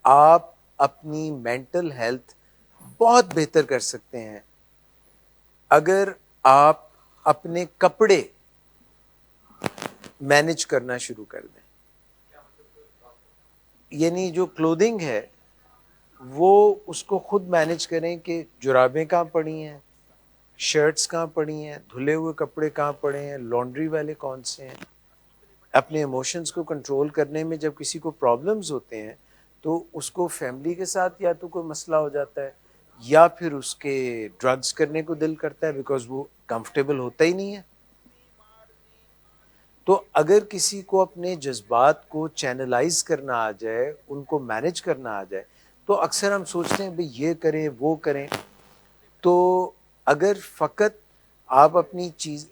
آپ اپنی mental health بہت بہتر کر سکتے ہیں اگر آپ اپنے کپڑے مینج کرنا شروع کر دیں. یعنی جو کلودنگ ہے وہ اس کو خود مینج کریں کہ جرابیں کہاں پڑی ہیں، شرٹس کہاں پڑی ہیں، دھلے ہوئے کپڑے کہاں پڑے ہیں، لانڈری والے کون سے ہیں. اپنے ایموشنز کو کنٹرول کرنے میں جب کسی کو پرابلمز ہوتے ہیں تو اس کو فیملی کے ساتھ یا تو کوئی مسئلہ ہو جاتا ہے یا پھر اس کے ڈرگز کرنے کو دل کرتا ہے بیکاز وہ کمفرٹیبل ہوتا ہی نہیں ہے. تو اگر کسی کو اپنے جذبات کو چینلائز کرنا آ جائے، ان کو مینج کرنا آ جائے، تو اکثر ہم سوچتے ہیں بھئی یہ کریں وہ کریں. تو اگر فقط آپ اپنی چیز،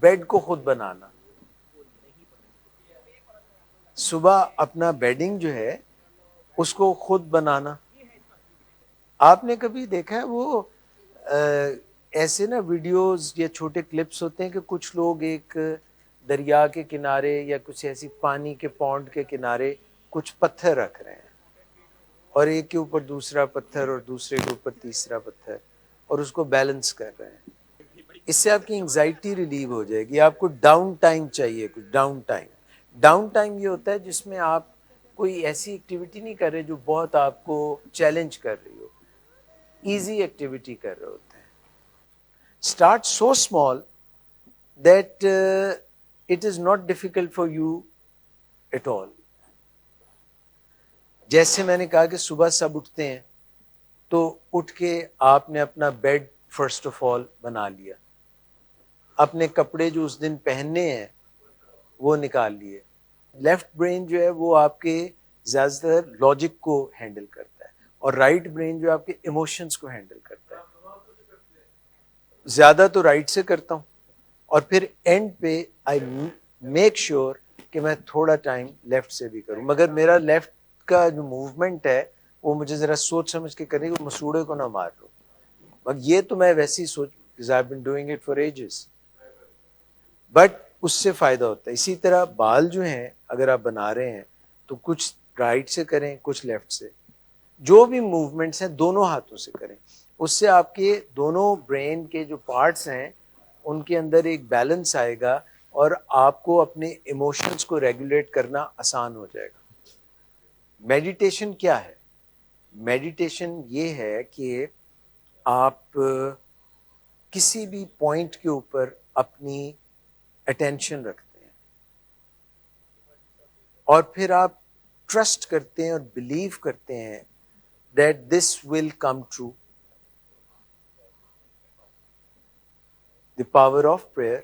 بیڈ کو خود بنانا، صبح اپنا بیڈنگ جو ہے اس کو خود بنانا. آپ نے کبھی دیکھا ہے وہ ایسے نا ویڈیوز یا چھوٹے کلپس ہوتے ہیں کہ کچھ لوگ ایک دریا کے کنارے یا کچھ ایسی پانی کے پونڈ کے کنارے کچھ پتھر رکھ رہے ہیں اور ایک کے اوپر دوسرا پتھر اور دوسرے کے اوپر تیسرا پتھر اور اس کو بیلنس کر رہے ہیں. اس سے آپ کی انگزائٹی ریلیو ہو جائے گی. آپ کو ڈاؤن ٹائم چاہیے، کچھ ڈاؤن ٹائم. ڈاؤن ٹائم یہ ہوتا ہے جس میں آپ کوئی ایسی ایکٹیویٹی نہیں کر رہے جو بہت آپ کو چیلنج کر رہی ہو، ایزی ایکٹیویٹی کر رہے ہوتے ہیں. Start so small that it is not difficult for you at all. جیسے میں نے کہا کہ صبح سب اٹھتے ہیں تو اٹھ کے آپ نے اپنا بیڈ فرسٹ آف آل بنا لیا، اپنے کپڑے جو اس دن پہننے ہیں وہ نکال لیے. لیفٹ برین جو ہے وہ آپ کے زیادہ تر لاجک کو ہینڈل کرتا ہے اور رائٹ برین جو آپ کے ایموشنز کو ہینڈل کرتا ہے. زیادہ تو رائٹ سے کرتا ہوں اور پھر اینڈ پہ آئی میک شیور کہ میں تھوڑا ٹائم لیفٹ سے بھی کروں، مگر میرا لیفٹ کا جو موومنٹ ہے وہ مجھے ذرا سوچ سمجھ کے کرنے کو، مسوڑے کو نہ مار لو. مگر یہ تو میں ویسے ہی سوچ I've been doing it for ages. But اس سے فائدہ ہوتا ہے. اسی طرح بال جو ہیں اگر آپ بنا رہے ہیں تو کچھ رائٹ سے کریں کچھ لیفٹ سے. جو بھی موومنٹس ہیں دونوں ہاتھوں سے کریں، اس سے آپ کے دونوں برین کے جو پارٹس ہیں ان کے اندر ایک بیلنس آئے گا اور آپ کو اپنے ایموشنز کو ریگولیٹ کرنا آسان ہو جائے گا. میڈیٹیشن کیا ہے؟ میڈیٹیشن یہ ہے کہ آپ کسی بھی پوائنٹ کے اوپر اپنی اٹینشن رکھتے ہیں اور پھر آپ ٹرسٹ کرتے ہیں اور بلیو کرتے ہیں that this will come true. The power of prayer.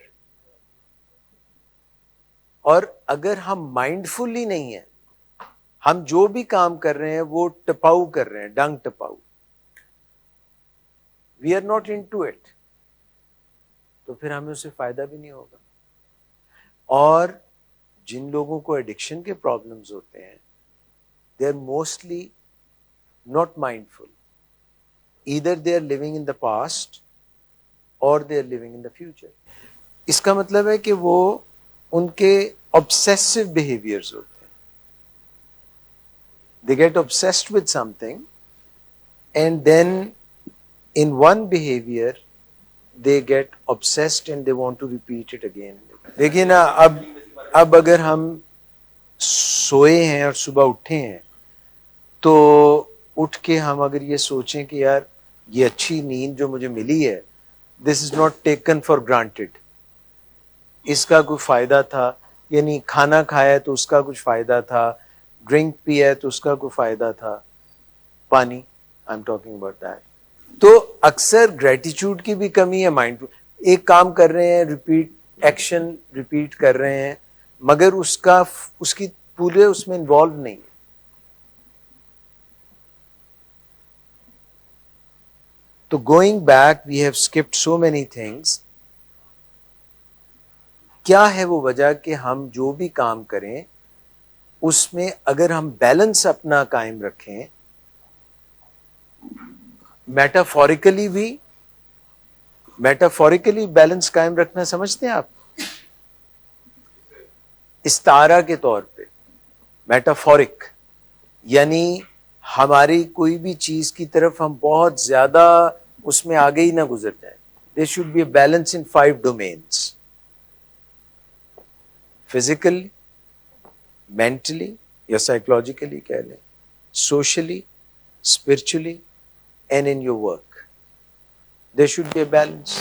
اور اگر ہم مائنڈ فل ہی نہیں ہیں، ہم جو بھی کام کر رہے ہیں وہ ٹپاؤ کر رہے ہیں، ڈنگ ٹپاؤ، we are not into it, تو پھر ہمیں اسے فائدہ بھی نہیں ہوگا. اور جن لوگوں کو ایڈکشن کے پرابلمز ہوتے ہیں they are mostly not mindful. Either they are living in the past اور they are living in the future. اس کا مطلب ہے کہ وہ ان کے obsessive behaviors ہوتے ہیں. They get obsessed with something and then in one behavior they get obsessed and they want to repeat it again. دیکھیے نا، اب اگر ہم سوئے ہیں اور صبح اٹھے ہیں تو اٹھ کے ہم اگر یہ سوچیں کہ یار یہ اچھی نیند جو مجھے ملی ہے this is not taken for granted، اس کا کوئی فائدہ تھا، یعنی کھانا کھایا تو اس کا کچھ فائدہ تھا، ڈرنک پیا تو اس کا کوئی فائدہ تھا، پانی I am talking about that. تو اکثر گریٹیچیوڈ کی بھی کمی ہے. مائنڈ ایک کام کر رہے ہیں، ریپیٹ ایکشن ریپیٹ کر رہے ہیں، مگر اس کی پورے اس میں انوالو نہیں ہے. تو going back we have skipped so many things. کیا ہے وہ وجہ کہ ہم جو بھی کام کریں اس میں اگر ہم بیلنس اپنا قائم رکھیں، میٹافوریکلی بیلنس قائم رکھنا سمجھتے ہیں آپ؟ استعارہ کے طور پہ میٹافورک، یعنی ہماری کوئی بھی چیز کی طرف ہم بہت زیادہ اس میں آگے ہی نہ گزر جائیں. There should be a balance in 5 domains: physically, mentally یا psychologically کہہ لیں, socially, spiritually and in your work. There should be a balance.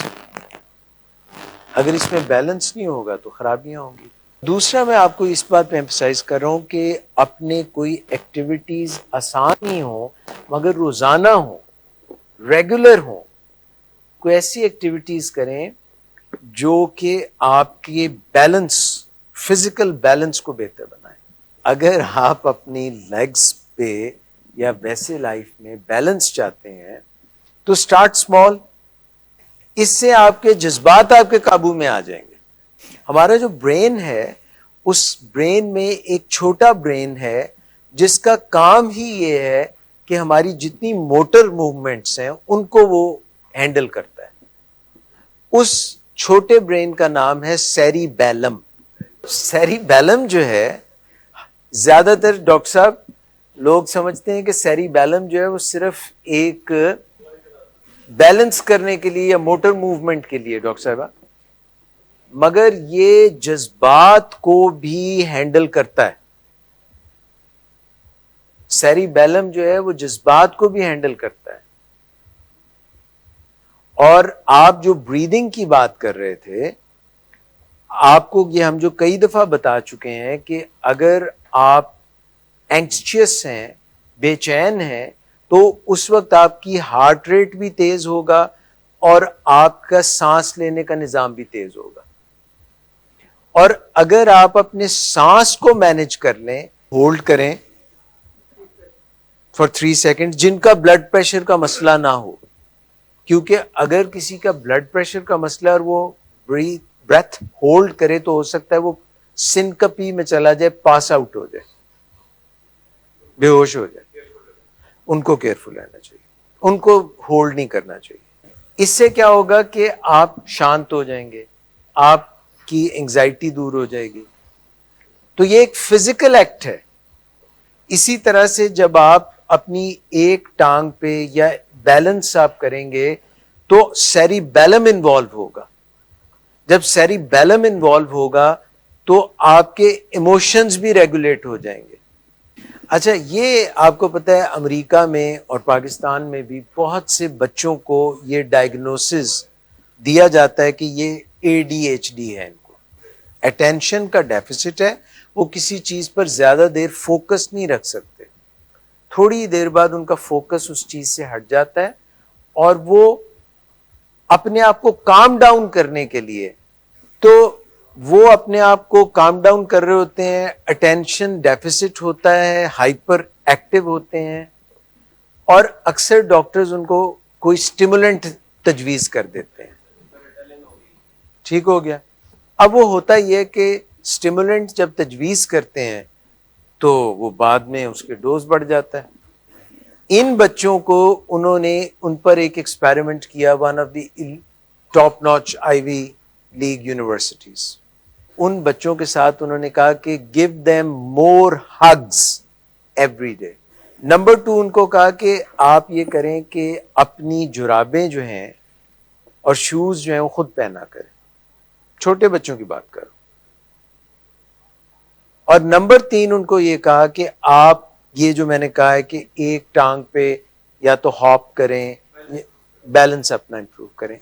اگر اس میں بیلنس نہیں ہوگا تو خرابیاں ہوں گی. دوسرا میں آپ کو اس بات پہ ایمفسائز کر رہا ہوں کہ اپنے کوئی ایکٹیویٹیز آسان ہی ہوں مگر روزانہ ہوں, ریگولر ہوں. کوئی ایسی ایکٹیویٹیز کریں جو کہ آپ کے بیلنس, فزیکل بیلنس کو بہتر بنائیں. اگر آپ اپنی لیگز پہ یا ویسے لائف میں بیلنس چاہتے ہیں تو اسٹارٹ اسمال. اس سے آپ کے جذبات آپ کے قابو میں آ جائیں گے. ہمارا جو برین ہے اس برین میں ایک چھوٹا برین ہے جس کا کام ہی یہ ہے کہ ہماری جتنی موٹر موومنٹس ہیں ان کو وہ ہینڈل کرتا ہے. اس چھوٹے برین کا نام ہے سیری بیلم. سیری بیلم جو ہے, زیادہ تر ڈاکٹر صاحب لوگ سمجھتے ہیں کہ سیری بیلم جو ہے وہ صرف ایک بیلنس کرنے کے لیے یا موٹر موومنٹ کے لیے ڈاکٹر صاحبہ, مگر یہ جذبات کو بھی ہینڈل کرتا ہے. سیری بیلم جو ہے وہ جذبات کو بھی ہینڈل کرتا ہے. اور آپ جو بریدنگ کی بات کر رہے تھے, آپ کو یہ ہم جو کئی دفعہ بتا چکے ہیں کہ اگر آپ اینکسچیس ہیں, بے چین ہیں, تو اس وقت آپ کی ہارٹ ریٹ بھی تیز ہوگا اور آپ کا سانس لینے کا نظام بھی تیز ہوگا. اور اگر آپ اپنے سانس کو مینج کر لیں, ہولڈ کریں فار 3 سیکنڈ, جن کا بلڈ پریشر کا مسئلہ نہ ہو, کیونکہ اگر کسی کا بلڈ پریشر کا مسئلہ اور وہ بریتھ ہولڈ کرے تو ہو سکتا ہے وہ سنکپی میں چلا جائے, پاس آؤٹ ہو جائے, بے ہوش ہو جائے. ان کو کیئرفل رہنا چاہیے, ان کو ہولڈ نہیں کرنا چاہیے. اس سے کیا ہوگا کہ آپ شانت ہو جائیں گے, آپ کی انگزائٹی دور ہو جائے گی. تو یہ ایک فزیکل ایکٹ ہے. اسی طرح سے جب آپ اپنی ایک ٹانگ پہ یا بیلنس آپ کریں گے تو سیری بیلم انوالو ہوگا. جب سیری بیلم انوالو ہوگا تو آپ کے ایموشنز بھی ریگولیٹ ہو جائیں گے. اچھا, یہ آپ کو پتہ ہے امریکہ میں اور پاکستان میں بھی بہت سے بچوں کو یہ ڈائگنوسس دیا جاتا ہے کہ یہ ADHD ہے, ان کو اٹینشن کا ڈیفیسٹ ہے, وہ کسی چیز پر زیادہ دیر فوکس نہیں رکھ سکتے. تھوڑی دیر بعد ان کا فوکس اس چیز سے ہٹ جاتا ہے اور وہ اپنے آپ کو کام ڈاؤن کرنے کے لیے, تو وہ اپنے آپ کو کام ڈاؤن کر رہے ہوتے ہیں, اٹینشن ڈیفیسٹ ہوتا ہے, ہائپر ایکٹیو ہوتے ہیں, اور اکثر ڈاکٹرز ان کو کوئی اسٹیمولنٹ تجویز کر دیتے ہیں. ٹھیک ہو گیا. اب وہ ہوتا یہ کہ اسٹیمولنٹ جب تجویز کرتے ہیں تو وہ بعد میں اس کے ڈوز بڑھ جاتا ہے. ان بچوں کو انہوں نے ان پر ایک ایکسپیریمنٹ کیا, one of the top notch I we league universities. ان بچوں کے ساتھ انہوں نے کہا کہ give them more hugs every day. Number 2 ان کو کہا کہ آپ یہ کریں کہ اپنی جرابیں جو ہیں اور شوز جو ہیں وہ خود پہنا کریں. چھوٹے بچوں کی بات کرو. اور نمبر 3 ان کو یہ کہا کہ آپ یہ جو میں نے کہا ہے کہ ایک ٹانگ پہ یا تو ہاپ کریں, بیلنس اپنا امپروو کریں,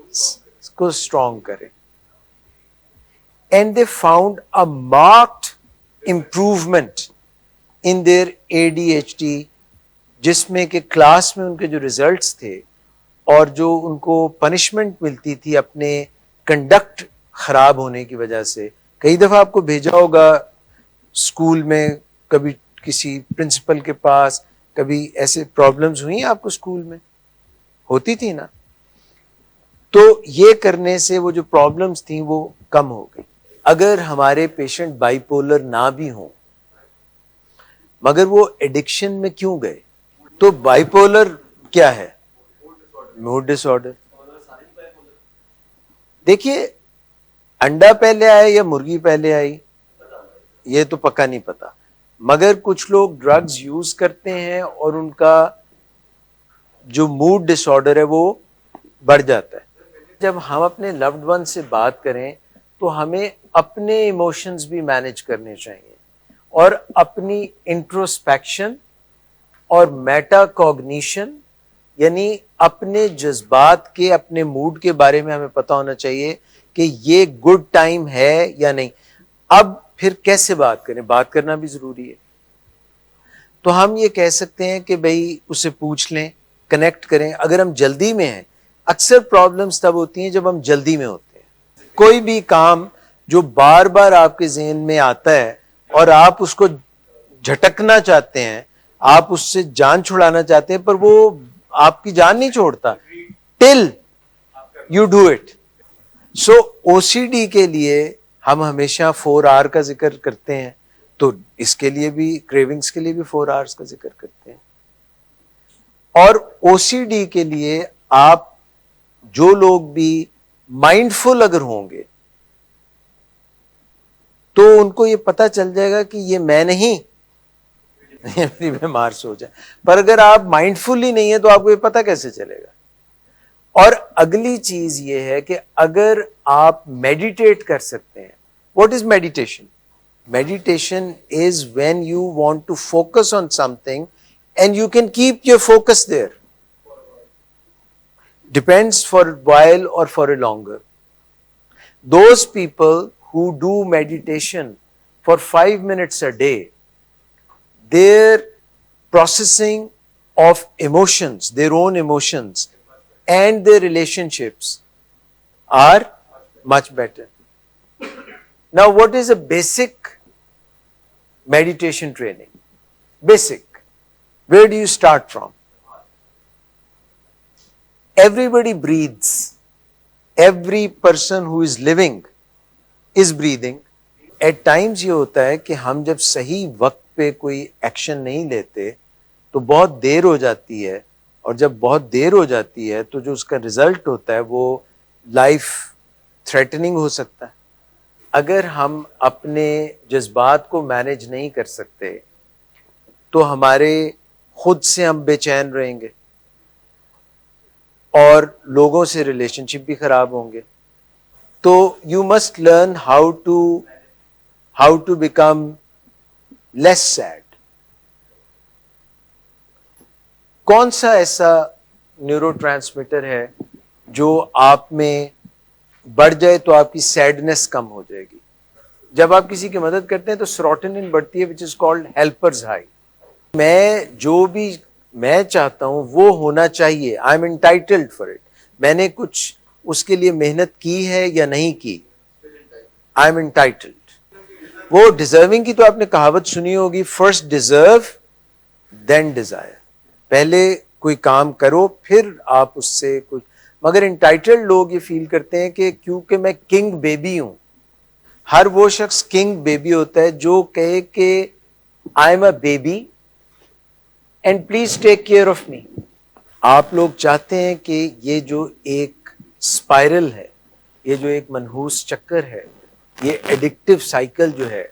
اس کو اسٹرانگ کریں. And they found a marked improvement in their ADHD, جس میں کہ کلاس میں ان کے جو ریزلٹس تھے اور جو ان کو پنشمنٹ ملتی تھی اپنے کنڈکٹ خراب ہونے کی وجہ سے. کئی دفعہ آپ کو بھیجا ہوگا اسکول میں, کبھی کسی پرنسپل کے پاس, کبھی ایسے پرابلمز ہوئی ہیں آپ کو اسکول میں, ہوتی تھی نا. تو یہ کرنے سے وہ جو پرابلمز تھیں وہ کم ہو گئی. اگر ہمارے پیشنٹ بائی پولر نہ بھی ہوں مگر وہ ایڈکشن میں کیوں گئے, تو بائی پولر کیا ہے, موڈ ڈس آرڈر. دیکھیے انڈا پہلے آیا یا مرغی پہلے آئی یہ تو پکا نہیں پتا, مگر کچھ لوگ ڈرگز یوز کرتے ہیں اور ان کا جو موڈ ڈس آرڈر ہے وہ بڑھ جاتا ہے. جب ہم اپنے لوڈ ون سے بات کریں تو ہمیں اپنے ایموشنز بھی مینج کرنے چاہیے اور اپنی انٹروسپیکشن اور میٹا کوگنیشن یعنی اپنے جذبات کے اپنے موڈ کے بارے میں ہمیں پتہ ہونا چاہیے کہ یہ گڈ ٹائم ہے یا نہیں. اب پھر کیسے بات کریں؟ بات کرنا بھی ضروری ہے. تو ہم یہ کہہ سکتے ہیں کہ بھئی اسے پوچھ لیں، کنیکٹ کریں. اگر ہم جلدی میں ہیں، اکثر پرابلمز تب ہوتی ہیں جب ہم جلدی میں ہوتے ہیں. کوئی بھی کام جو بار بار آپ کے ذہن میں آتا ہے اور آپ اس کو جھٹکنا چاہتے ہیں، آپ اس سے جان چھڑانا چاہتے ہیں، پر وہ آپ کی جان نہیں چھوڑتا till you do it. So O C D کے لیے ہم ہمیشہ 4R کا ذکر کرتے ہیں، تو اس کے لیے بھی کریونگز کے لیے بھی 4Rs کا ذکر کرتے ہیں. اور او سی ڈی کے لیے آپ جو لوگ بھی مائنڈ فل اگر ہوں گے تو ان کو یہ پتا چل جائے گا کہ یہ میں نہیں، بیمار سو جائے. پر اگر آپ مائنڈ فل ہی نہیں ہے تو آپ کو یہ پتا کیسے چلے گا؟ اور اگلی چیز یہ ہے کہ اگر آپ میڈیٹیٹ کر سکتے ہیں. What is meditation? Meditation is when you want to focus on something and you can keep your focus there. Depends for a while or for a longer. Those people who do meditation for 5 minutes a day, their processing of emotions, their own emotions and their relationships are much better. Now, what is a basic meditation training? Basic. Where do you start from? Everybody breathes. Every person who is living is breathing. At times یہ ہوتا ہے کہ ہم جب صحیح وقت پہ کوئی ایکشن نہیں لیتے تو بہت دیر ہو جاتی ہے، اور جب بہت دیر ہو جاتی ہے تو جو اس کا رزلٹ ہوتا ہے وہ لائف تھریٹننگ ہو سکتا ہے. اگر ہم اپنے جذبات کو مینیج نہیں کر سکتے تو ہمارے خود سے ہم بے چین رہیں گے اور لوگوں سے ریلیشن شپ بھی خراب ہوں گے. تو you must learn how to become less sad. کون سا ایسا نیورو ٹرانسمیٹر ہے جو آپ میں بڑھ جائے تو آپ کی سیڈنس کم ہو جائے گی؟ جب آپ کسی کی مدد کرتے ہیں تو سیروٹونن بڑھتی ہے which is called helpers high. میں جو بھی میں چاہتا ہوں وہ ہونا چاہیے. I am entitled for it. میں نے کچھ اس کے لیے محنت کی ہے یا نہیں کی، آئی ایم انٹائٹلڈ. وہ ڈیزرونگ کی تو آپ نے کہاوت سنی ہوگی، فرسٹ ڈیزرو دین ڈیزائر. پہلے کوئی کام کرو پھر آپ اس سے کچھ. مگر انٹائٹلڈ لوگ یہ فیل کرتے ہیں کہ کیونکہ میں کنگ بیبی ہوں. ہر وہ شخص کنگ بیبی ہوتا ہے جو کہے کہ I am a baby and please take care of me. آپ لوگ چاہتے ہیں کہ یہ جو ایک اسپائرل ہے، یہ جو ایک منحوس چکر ہے، یہ ایڈکٹیو سائیکل جو ہے،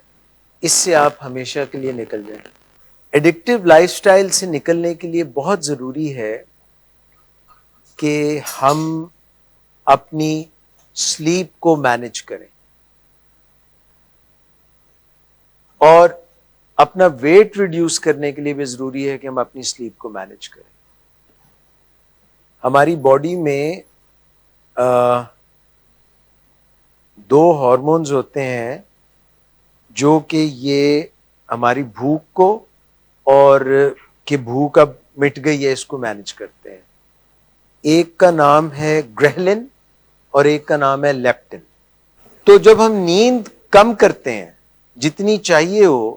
اس سے آپ ہمیشہ کے لیے نکل جائیں. ایڈکٹیو لائف سٹائل سے نکلنے کے لیے بہت ضروری ہے کہ ہم اپنی سلیپ کو مینج کریں اور اپنا ویٹ ریڈیوس کرنے کے لیے بھی ضروری ہے کہ ہم اپنی سلیپ کو مینج کریں. ہماری باڈی میں 2 ہارمونز ہوتے ہیں جو کہ یہ ہماری بھوک کو اور کہ بھوک اب مٹ گئی ہے اس کو مینج کرتے ہیں. ایک کا نام ہے گریلن اور ایک کا نام ہے لیپٹن. تو جب ہم نیند کم کرتے ہیں جتنی چاہیے ہو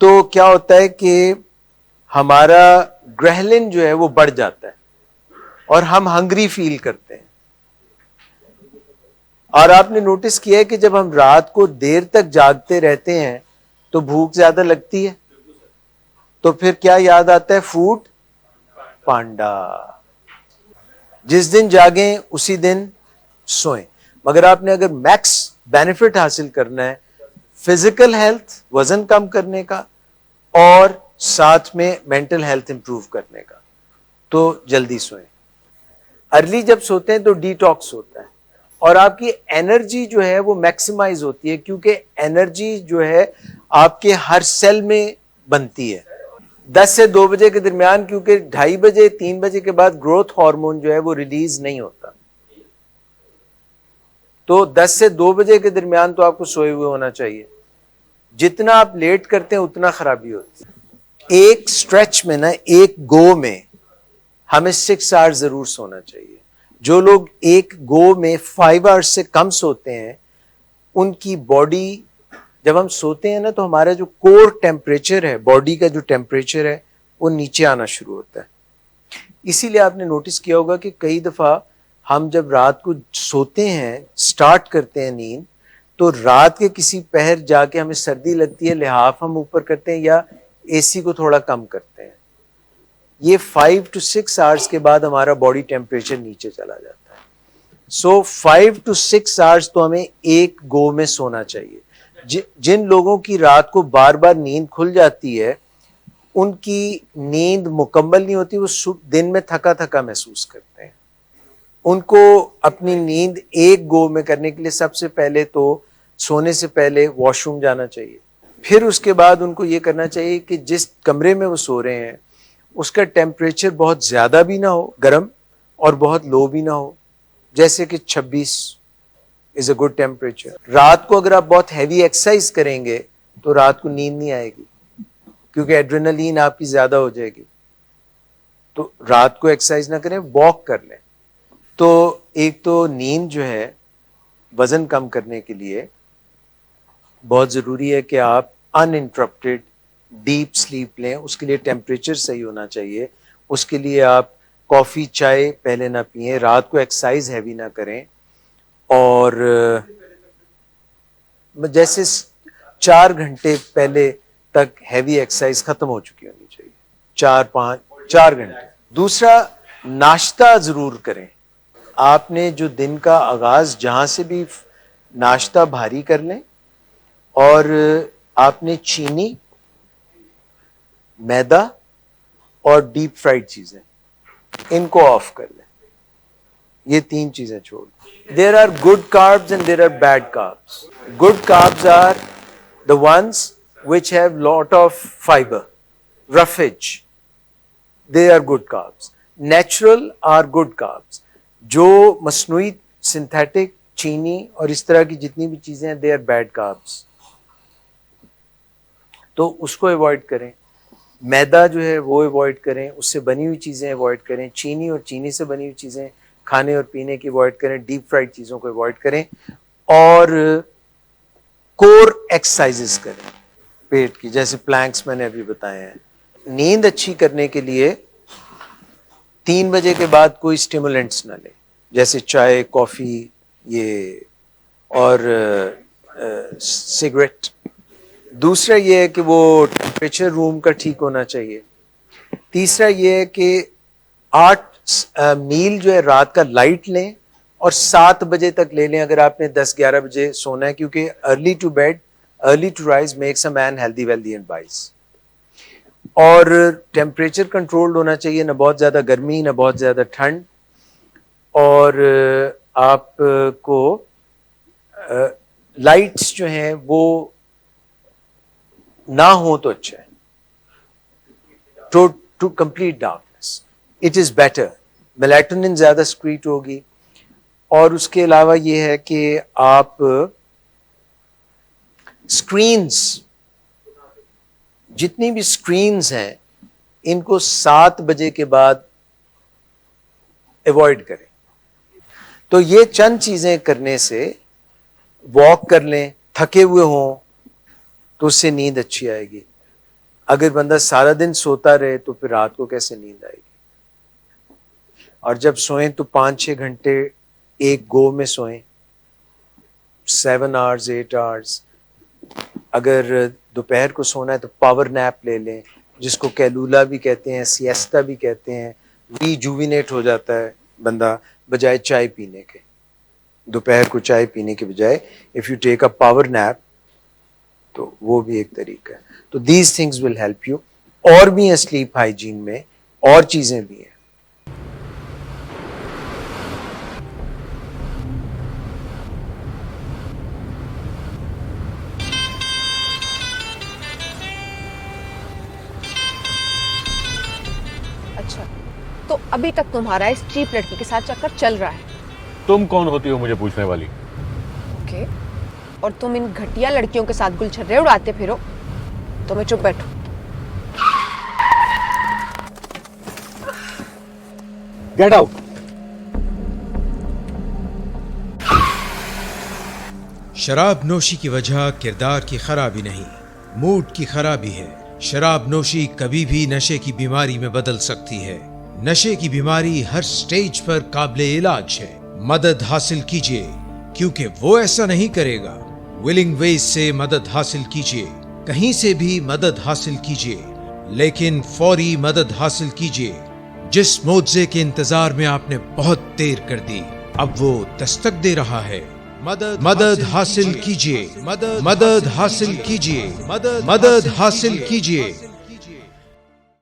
تو کیا ہوتا ہے کہ ہمارا گریلن جو ہے وہ بڑھ جاتا ہے اور ہم ہنگری فیل کرتے ہیں. اور آپ نے نوٹس کیا ہے کہ جب ہم رات کو دیر تک جاگتے رہتے ہیں تو بھوک زیادہ لگتی ہے، تو پھر کیا یاد آتا ہے؟ Food panda. جس دن جاگیں اسی دن سوئیں. مگر آپ نے اگر میکس بینیفٹ حاصل کرنا ہے فزیکل ہیلتھ، وزن کم کرنے کا، اور ساتھ میں مینٹل ہیلتھ امپروو کرنے کا. تو جلدی سوئیں. ارلی جب سوتے ہیں تو ڈی ٹاکس ہوتا ہے اور آپ کی انرجی جو ہے وہ میکسیمائز ہوتی ہے, کیونکہ انرجی جو ہے آپ کے ہر سیل میں بنتی ہے 10 سے 2 بجے کے درمیان, کیونکہ 2:30 بجے 3 بجے کے بعد گروتھ ہارمون جو ہے وہ ریلیز نہیں ہوتا. تو 10 سے 2 بجے کے درمیان تو آپ کو سوئے ہوئے ہونا چاہیے. جتنا آپ لیٹ کرتے ہیں اتنا خرابی ہوتی ہے. ایک سٹریچ میں نا, ایک گو میں ہمیں 6 آور ضرور سونا چاہیے. جو لوگ ایک گو میں 5 آور سے کم سوتے ہیں ان کی باڈی, جب ہم سوتے ہیں نا تو ہمارا جو کور ٹیمپریچر ہے, باڈی کا جو ٹیمپریچر ہے وہ نیچے آنا شروع ہوتا ہے. اسی لیے آپ نے نوٹس کیا ہوگا کہ کئی دفعہ ہم جب رات کو سوتے ہیں, سٹارٹ کرتے ہیں نیند, تو رات کے کسی پہر جا کے ہمیں سردی لگتی ہے, لحاف ہم اوپر کرتے ہیں یا اے سی کو تھوڑا کم کرتے ہیں. یہ 5 to 6 آورس کے بعد ہمارا باڈی ٹیمپریچر نیچے چلا جاتا ہے. سو 5 to 6 آورس تو ہمیں ایک گو میں سونا چاہیے. جن لوگوں کی رات کو بار بار نیند کھل جاتی ہے ان کی نیند مکمل نہیں ہوتی, وہ دن میں تھکا تھکا محسوس کرتے ہیں. ان کو اپنی نیند ایک گو میں کرنے کے لیے سب سے پہلے تو سونے سے پہلے واش روم جانا چاہیے. پھر اس کے بعد ان کو یہ کرنا چاہیے کہ جس کمرے میں وہ سو رہے ہیں اس کا ٹیمپریچر بہت زیادہ بھی نہ ہو گرم اور بہت لو بھی نہ ہو, جیسے کہ 26 از اے گڈ ٹیمپریچر. رات کو اگر آپ بہت ہیوی ایکسرسائز کریں گے تو رات کو نیند نہیں آئے گی, کیونکہ ایڈرینلین آپ کی زیادہ ہو جائے گی. تو رات کو ایکسرسائز نہ کریں, واک کر لیں. تو ایک تو نیند جو ہے وزن کم کرنے کے لیے بہت ضروری ہے کہ آپ ان انٹرپٹیڈ ڈیپ سلیپ لیں. اس کے لیے ٹیمپریچر صحیح ہونا چاہیے. اس کے لیے آپ کافی چائے پہلے نہ پئیں, رات کو ایکسرسائز ہیوی نہ کریں, اور جیسے 4 گھنٹے پہلے تک ہیوی ایکسرسائز ختم ہو چکی ہونی چاہیے, 4 گھنٹے. دوسرا, ناشتہ ضرور کریں. آپ نے جو دن کا آغاز جہاں سے بھی ناشتہ بھاری کر لیں, اور آپ نے چینی, میدا اور ڈیپ فرائیڈ چیزیں ان کو آف کر لیں. یہ 3 چیزیں چھوڑ دیں. There are good carbs and there are bad carbs. Good carbs are the ones which have lot of fiber, roughage, they are good carbs. Natural are good carbs. جو مصنوعی سنتھیٹک چینی اور اس طرح کی جتنی بھی چیزیں ہیں they are bad carbs. تو اس کو ایوائڈ کریں. میدا جو ہے وہ ایوائڈ کریں, اس سے بنی ہوئی چیزیں ایوائڈ کریں. چینی اور چینی سے بنی ہوئی چیزیں کھانے اور پینے کی ایوائڈ کریں. ڈیپ فرائیڈ چیزوں کو ایوائڈ کریں, اور کور ایکسرسائزز کریں پیٹ کی, جیسے پلانکس میں نے ابھی بتائے ہیں. نیند اچھی کرنے کے لیے 3 بجے کے بعد کوئی اسٹیمولنٹس نہ لیں, جیسے چائے, کافی, یہ اور سگریٹ. دوسرا یہ ہے کہ وہ ٹیمپریچر روم کا ٹھیک ہونا چاہیے. تیسرا یہ ہے کہ 8 میل جو ہے رات کا لائٹ لیں, اور 7 بجے تک لے لیں اگر آپ نے 10-11 بجے سونا ہے, کیونکہ early to bed early to rise makes a man healthy wealthy and wise. اور ٹیمپریچر کنٹرولڈ ہونا چاہیے, نہ بہت زیادہ گرمی نہ بہت زیادہ ٹھنڈ. اور آپ کو لائٹس جو ہیں وہ نہ ہو تو اچھا ہے. To complete darkness it is better. Melatonin زیادہ سکریٹ ہوگی. اور اس کے علاوہ یہ ہے کہ آپ اسکرینس, جتنی بھی اسکرینز ہیں ان کو 7 بجے کے بعد ایوائڈ کریں. تو یہ چند چیزیں کرنے سے, واک کر لیں, تھکے ہوئے ہوں تو اس سے نیند اچھی آئے گی. اگر بندہ سارا دن سوتا رہے تو پھر رات کو کیسے نیند آئے گی. اور جب سوئیں تو 5-6 گھنٹے ایک گو میں سوئیں, 7 hours 8 hours. اگر دوپہر کو سونا ہے تو پاور نیپ لے لیں, جس کو کیلولا بھی کہتے ہیں, سیستا بھی کہتے ہیں. ریجوینیٹ ہو جاتا ہے بندہ بجائے چائے پینے کے. دوپہر کو چائے پینے کے بجائے if you take a power nap تو وہ بھی ایک طریقہ ہے. تو تو these things will help you. اور بھی ہیں sleep hygiene میں اور چیزیں بھی ہیں. اچھا تو ابھی تک تمہارا اس چیپ لڑکی کے ساتھ چکر چل رہا ہے. تم کون ہوتی ہو مجھے پوچھنے والی؟ اوکے اور تم ان گھٹیا لڑکیوں کے ساتھ گل چھرے اڑاتے پھرو تو میں چپ بیٹھوں. Get out. شراب نوشی کی وجہ کردار کی خرابی نہیں، موڈ کی خرابی ہے. شراب نوشی کبھی بھی نشے کی بیماری میں بدل سکتی ہے. نشے کی بیماری ہر سٹیج پر قابل علاج ہے. مدد حاصل کیجیے کیونکہ وہ ایسا نہیں کرے گا. ولنگ ویز سے مدد حاصل کیجیے، کہیں سے بھی مدد حاصل کیجیے، لیکن فوری مدد حاصل کیجیے. جس معجزے کے انتظار میں آپ نے بہت دیر کر دی اب وہ دستک دے رہا ہے. مدد حاصل کیجیے، مدد حاصل کیجیے، مدد حاصل کیجیے.